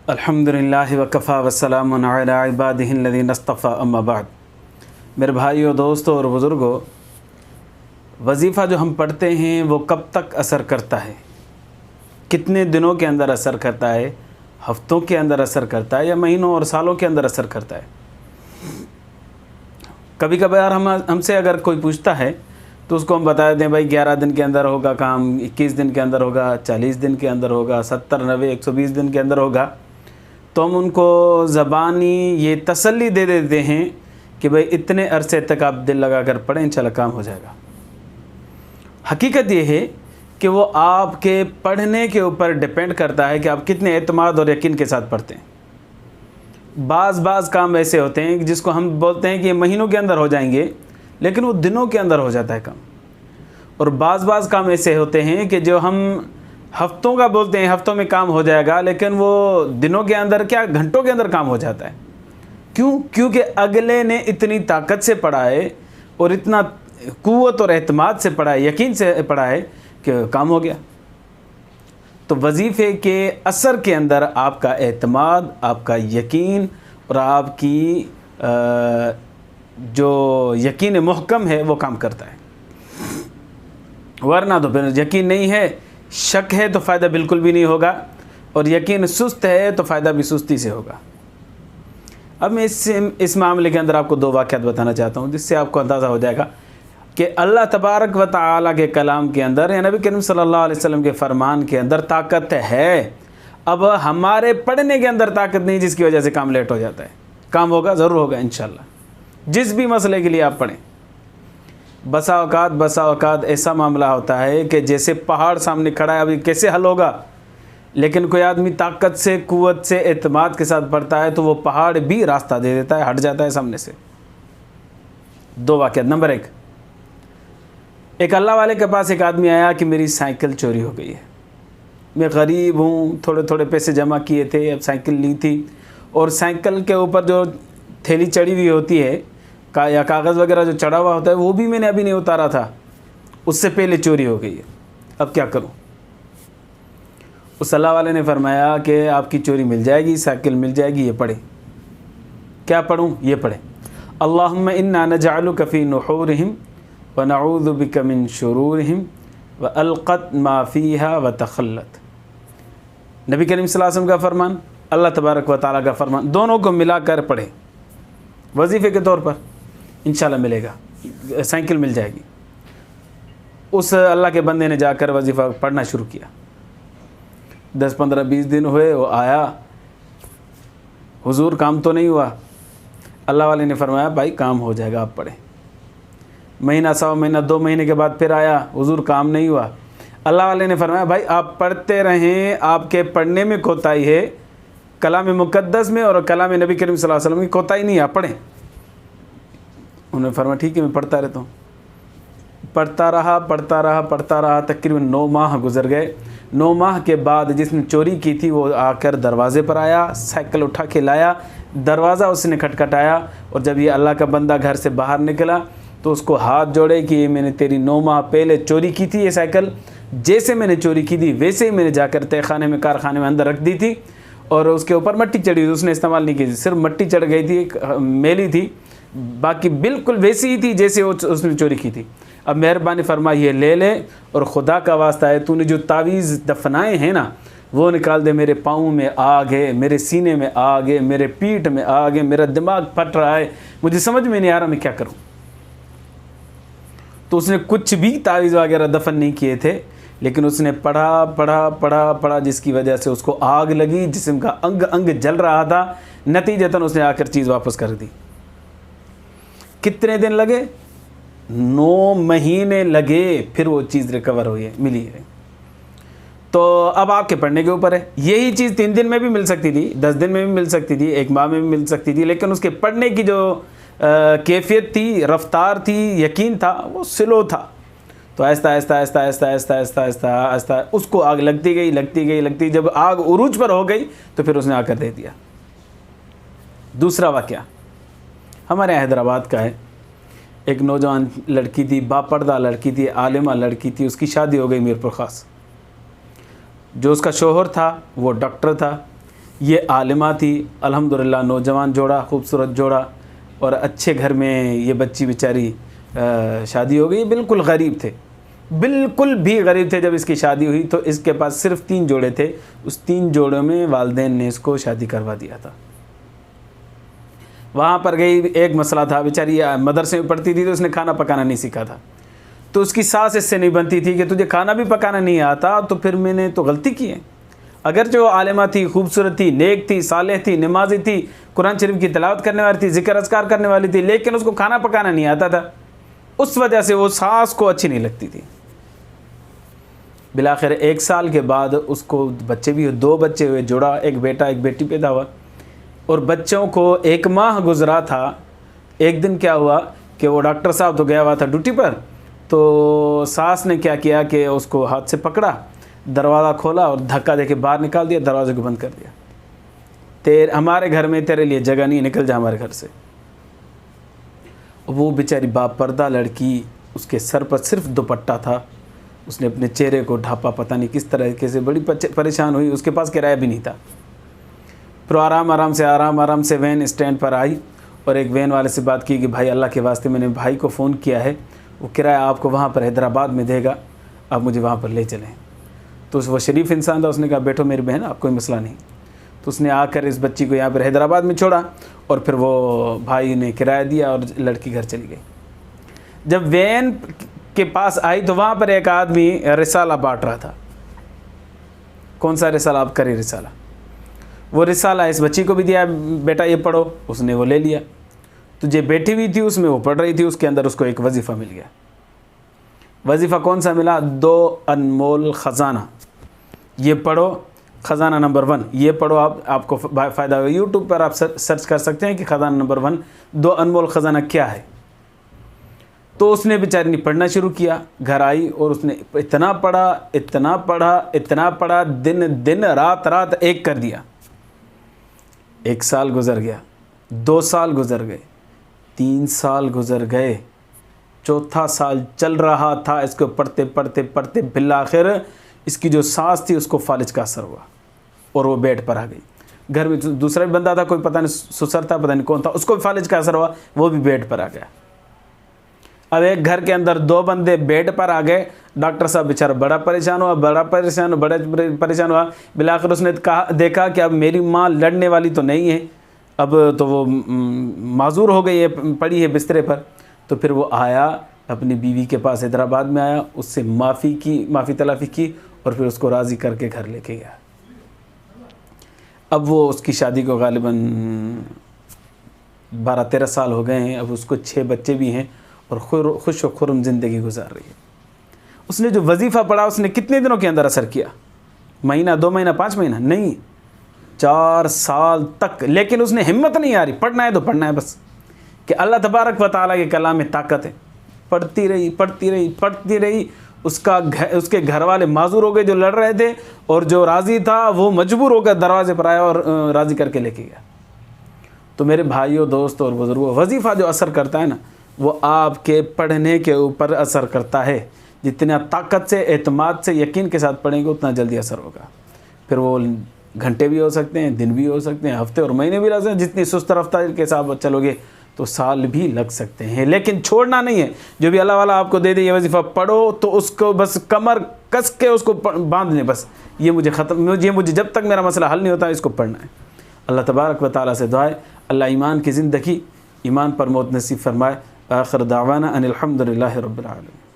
अल्हम्दुलिल्लाहि वकफ़ा वस्सलामुन अला इबादिहिल्लज़ीना इस्तफ़ा अम्मा बाद। मेरे भाइयों, दोस्तों और बुज़ुर्गों, वज़ीफ़ा जो हम पढ़ते हैं वो कब तक असर करता है, कितने दिनों के अंदर असर करता है, हफ़्तों के अंदर असर करता है या महीनों और सालों के अंदर असर करता है। कभी कभार हमसे अगर कोई पूछता है तो उसको हम बता देते हैं भाई 11 दिन के अंदर होगा काम, 21 दिन के अंदर होगा, 40 दिन के अंदर होगा, 70, 90, 120 दिन के अंदर होगा। तो हम उनको ज़बानी ये तसल्ली दे देते हैं कि भाई इतने अरसे तक आप दिल लगा कर पढ़ें, इंशाल्लाह काम हो जाएगा। हकीकत ये है कि वो आपके पढ़ने के ऊपर डिपेंड करता है कि आप कितने एतमाद और यकीन के साथ पढ़ते हैं। बाज़ काम ऐसे होते हैं जिसको हम बोलते हैं कि महीनों के अंदर हो जाएंगे, लेकिन वो दिनों के अंदर हो जाता है काम। और बाज़ काम ऐसे होते हैं कि जो हम हफ्तों का बोलते हैं, हफ्तों में काम हो जाएगा, लेकिन वो दिनों के अंदर क्या घंटों के अंदर काम हो जाता है। क्यों? क्योंकि अगले ने इतनी ताकत से पढ़ा है और इतना कुव्वत और एतमाद से पढ़ा है, यकीन से पढ़ा है कि काम हो गया। तो वजीफ़े के असर के अंदर आपका एतमाद, आपका यकीन और आपकी जो यकीन मुहकम है वो काम करता है। वरना तो फिर यकीन नहीं है, शक है तो फ़ायदा बिल्कुल भी नहीं होगा, और यकीन सुस्त है तो फ़ायदा भी सुस्ती से होगा। अब मैं इस मामले के अंदर आपको दो वाक़यात बताना चाहता हूँ जिससे आपको अंदाज़ा हो जाएगा कि अल्लाह तबारक व तआला के कलाम के अंदर या नबी करीम सल्लल्लाहु अलैहि वसल्लम के फ़रमान के अंदर ताकत है। अब हमारे पढ़ने के अंदर ताकत नहीं, जिसकी वजह से काम लेट हो जाता है। काम होगा, ज़रूर होगा इंशाल्लाह, जिस भी मसले के लिए आप पढ़ें। बसा औकात ऐसा मामला होता है कि जैसे पहाड़ सामने खड़ा है, अभी कैसे हल होगा, लेकिन कोई आदमी ताकत से, कुव्वत से, एतमाद के साथ पढ़ता है तो वो पहाड़ भी रास्ता दे देता है, हट जाता है सामने से। दो वाक़यात। नंबर एक अल्लाह वाले के पास एक आदमी आया कि मेरी साइकिल चोरी हो गई है, मैं गरीब हूँ, थोड़े थोड़े पैसे जमा किए थे, अब साइकिल ली थी, और साइकिल के ऊपर जो थैली चढ़ी हुई होती है या कागज़ वगैरह जो चढ़ा हुआ होता है वो भी मैंने अभी नहीं उतारा था, उससे पहले चोरी हो गई है, अब क्या करूं? उस अल्लाह वाले ने फरमाया कि आपकी चोरी मिल जाएगी, साइकिल मिल जाएगी, ये पढ़े। क्या पढ़ूं? ये पढ़े, अल्लाहुम्मा इन्ना नजअलुका फी नुहूरिहिम व नऊज़ु बिका मिन शुरूरिहिम व अलक़त मा फ़ीहा व तख़ल्लत। नबी करीम सल्लल्लाहु अलैहि वसल्लम का फरमान, अल्लाह तबारक व तआला का फरमान, दोनों को मिलाकर पढ़े वजीफ़े के तौर पर, इंशाल्लाह मिलेगा, साइकिल मिल जाएगी। उस अल्लाह के बंदे ने जाकर वजीफ़ा पढ़ना शुरू किया। 10, 15, 20 दिन हुए, वो आया, हुजूर काम तो नहीं हुआ। अल्लाह वाले ने फरमाया भाई काम हो जाएगा, आप पढ़ें। महीना, 1.25 महीना, 2 महीने के बाद फिर आया, हुजूर काम नहीं हुआ। अल्लाह वाले ने फरमाया भाई आप पढ़ते रहें, आपके पढ़ने में कोताही है, कलाम मुक़द्दस में और कलाम नबी करीम सल्लल्लाहु अलैहि वसल्लम की कोताही नहीं, आप पढ़ें। उन्होंने फरमाया ठीक है, मैं पढ़ता रहता हूँ। पढ़ता रहा, तकरीबन 9 माह गुजर गए। 9 माह के बाद जिसने चोरी की थी वो आकर दरवाज़े पर आया, साइकिल उठा के लाया, दरवाज़ा उसने खटखटाया, और जब ये अल्लाह का बंदा घर से बाहर निकला तो उसको हाथ जोड़े कि मैंने तेरी 9 माह पहले चोरी की थी, ये साइकिल जैसे मैंने चोरी की थी वैसे ही मैंने जाकर तहखाने में, कारखाने में अंदर रख दी थी, और उसके ऊपर मिट्टी चढ़ी हुई, उसने इस्तेमाल नहीं की थी, सिर्फ मिट्टी चढ़ गई थी, मेली थी, बाकी बिल्कुल वैसी ही थी जैसे उसने चोरी की थी। अब मेहरबानी फरमा ये ले ले, और ख़ुदा का वास्ता है तूने जो तावीज़ दफनाए हैं ना वो निकाल दे। मेरे पाँव में आग है, मेरे सीने में आग है, मेरे पीठ में आग है, मेरा दिमाग फट रहा है, मुझे समझ में नहीं आ रहा मैं क्या करूं। तो उसने कुछ भी तावीज़ वगैरह दफन नहीं किए थे, लेकिन उसने पढ़ा, जिसकी वजह से उसको आग लगी, जिस्म का अंग अंग जल रहा था। नतीजतन उसने आकर चीज़ वापस कर दी। कितने दिन लगे? 9 महीने लगे, फिर वो चीज़ रिकवर हुई है, मिली है। तो अब आपके पढ़ने के ऊपर है। यही चीज़ 3 दिन में भी मिल सकती थी, 10 दिन में भी मिल सकती थी, 1 माह में भी मिल सकती थी, लेकिन उसके पढ़ने की जो कैफियत थी, रफ्तार थी, यकीन था, वो स्लो था। तो आहिस्ता उसको आग लगती गई। जब आग उरूज पर हो गई तो फिर उसने आकर दे दिया। दूसरा वाक़या हमारे हैदराबाद का है। एक नौजवान लड़की थी, बापर्दा लड़की थी, आलिमा लड़की थी, उसकी शादी हो गई मीरपुर ख़ास। जो उसका शोहर था वो डॉक्टर था, ये आलिमा थी, अल्हम्दुलिल्लाह नौजवान जोड़ा, खूबसूरत जोड़ा, और अच्छे घर में ये बच्ची बेचारी शादी हो गई। बिल्कुल गरीब थे, बिल्कुल भी गरीब थे। जब इसकी शादी हुई तो इसके पास सिर्फ 3 जोड़े थे। उस 3 जोड़ों में वालिदैन ने इसको शादी करवा दिया था। वहाँ पर गई, एक मसला था, बेचारी मदरसे में पढ़ती थी तो उसने खाना पकाना नहीं सीखा था। तो उसकी सास इससे नहीं बनती थी कि तुझे खाना भी पकाना नहीं आता, तो फिर मैंने तो गलती की है। अगर जो आलिमा थी, खूबसूरत थी, नेक थी, सालेह थी, नमाजी थी, कुरान शरीफ की तिलावत करने वाली थी, ज़िक्र अज़कार करने वाली थी, लेकिन उसको खाना पकाना नहीं आता था, उस वजह से वो सास को अच्छी नहीं लगती थी। बिलाखिर 1 साल के बाद उसको बच्चे भी हुए, 2 बच्चे हुए, जोड़ा, एक बेटा एक बेटी पैदा हुआ। और बच्चों को 1 माह गुजरा था। एक दिन क्या हुआ कि वो डॉक्टर साहब तो गया हुआ था ड्यूटी पर, तो सास ने क्या किया कि उसको हाथ से पकड़ा, दरवाज़ा खोला और धक्का देके बाहर निकाल दिया, दरवाजे को बंद कर दिया। हमारे घर में तेरे लिए जगह नहीं, निकल जा हमारे घर से। वो बेचारी बापर्दा लड़की, उसके सर पर सिर्फ दुपट्टा था, उसने अपने चेहरे को ढापा, पता नहीं किस तरीके से, बड़ी परेशान हुई। उसके पास किराया भी नहीं था। फिर आराम से वैन स्टैंड पर आई और एक वैन वाले से बात की कि भाई अल्लाह के वास्ते मैंने भाई को फ़ोन किया है, वो किराया आपको वहाँ पर हैदराबाद में देगा, आप मुझे वहाँ पर ले चलें। तो वो शरीफ इंसान था, उसने कहा बैठो मेरी बहन, आप कोई मसला नहीं। तो उसने आकर इस बच्ची को यहाँ पर हैदराबाद में छोड़ा और फिर वो भाई ने किराया दिया और लड़की घर चली गई। जब वैन के पास आई तो वहाँ पर एक आदमी रिसाला बांट रहा था। कौन सा रिसाला? आप करें रिसाला। वो रिसाला इस बच्ची को भी दिया, बेटा ये पढ़ो, उसने वो ले लिया। तो जो बैठी हुई थी उसमें वो पढ़ रही थी, उसके अंदर उसको एक वजीफ़ा मिल गया। वजीफ़ा कौन सा मिला? 2 अनमोल ख़जाना, ये पढ़ो, ख़जाना नंबर 1 ये पढ़ो, आपको फ़ायदा होगा। यूट्यूब पर आप सर्च कर सकते हैं कि ख़जाना नंबर 1 2 अनमोल ख़जाना क्या है। तो उसने बेचारी ने पढ़ना शुरू किया। घर आई और उसने इतना पढ़ा, दिन रात एक कर दिया। 1 साल गुज़र गया, 2 साल गुज़र गए, 3 साल गुज़र गए, 4था साल चल रहा था। इसको पढ़ते बिलाखिर इसकी जो सास थी उसको फालिज का असर हुआ और वो बेड पर आ गई। घर में दूसरा भी बंदा था, कोई पता नहीं ससुर था, पता नहीं कौन था, उसको भी फालिज का असर हुआ, वो भी बेड पर आ गया। अब एक घर के अंदर 2 बंदे बेड पर आ गए। डॉक्टर साहब बेचारा बड़ा परेशान हुआ। बिलाखिर उसने देखा कि अब मेरी माँ लड़ने वाली तो नहीं है, अब तो वो माजूर हो गई है, पड़ी है बिस्तरे पर। तो फिर वो आया अपनी बीवी के पास, हैदराबाद में आया, उससे माफ़ी तलाफ़ी की और फिर उसको राज़ी करके घर लेके गया। अब वो उसकी शादी को गालिबन 12-13 साल हो गए हैं। अब उसको 6 बच्चे भी हैं और खुश व खुर्म ज़िंदगी गुजार रही है। उसने जो वजीफ़ा पढ़ा उसने कितने दिनों के अंदर असर किया? महीना, 2 महीना, 5 महीना नहीं, 4 साल तक। लेकिन उसने हिम्मत नहीं आ रही, पढ़ना है तो पढ़ना है बस, कि अल्लाह तबारक व तआला के कलाम में ताकत है। पढ़ती रही। उसके घर वाले माजूर हो गए जो लड़ रहे थे, और जो राज़ी था वो मजबूर होकर दरवाजे पर आया और राज़ी करके लेके गया। तो मेरे भाइयों, दोस्तों और बुज़ुर्गों, वजीफ़ा जो असर करता है ना, वो आपके पढ़ने के ऊपर असर करता है। जितना ताकत से, एतमाद से, यकीन के साथ पढ़ेंगे उतना जल्दी असर होगा। फिर वो घंटे भी हो सकते हैं, दिन भी हो सकते हैं, हफ्ते और महीने भी लग सकते हैं। जितनी सुस्त रफ्तार के साथ चलोगे तो साल भी लग सकते हैं। लेकिन छोड़ना नहीं है। जो भी अल्लाह वाला आपको दे दे ये वजीफ़ा पढ़ो, तो उसको बस कमर कस के उसको बांध लें। बस ये मुझे जब तक मेरा मसला हल नहीं होता इसको पढ़ना है। अल्लाह तबारक व तआला से दुआ है अल्लाह ईमान की ज़िंदगी, ईमान पर मौत नसीब फरमाए। आखिर दावाना अनिल हम्दुलिल्लाहि रब्बिल आलमीन।